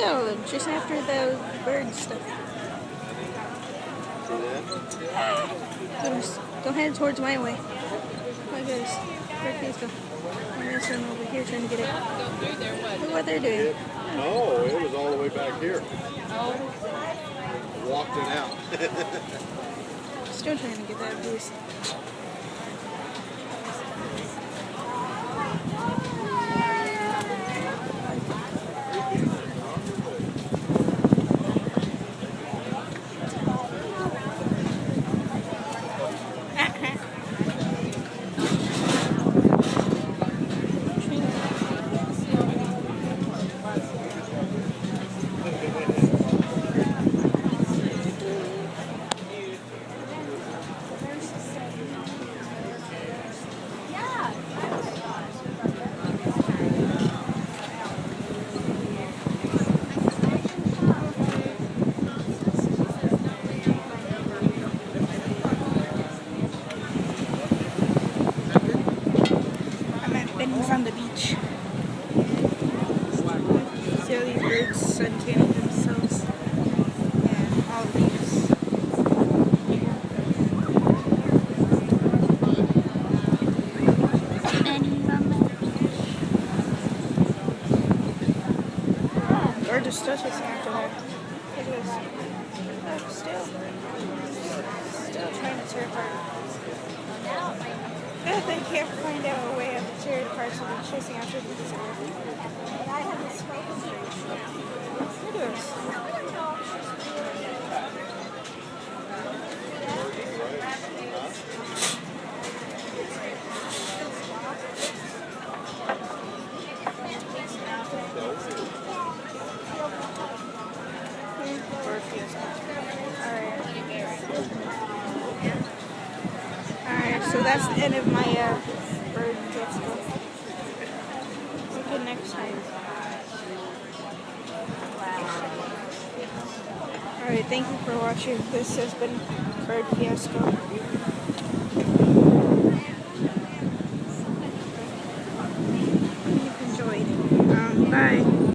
No, just after the bird stuff. Goodness, don't head towards my way. My goodness, please go. I'm gonna swim over here trying to get it. Look what they're doing. No, it was all the way back here. Walked it out. Still trying to get that boost. On the beach. See all these birds suntanning themselves and all leaves. Oh, bird just still chasing after that. Look at this. Oh, still trying to tear apart. They can't find out a way of the tear apart, so they're chasing after these. Look at this. Alright, so that's the end of my bird expo. Okay, next time. Alright, thank you for watching. This has been Bird Fiasco.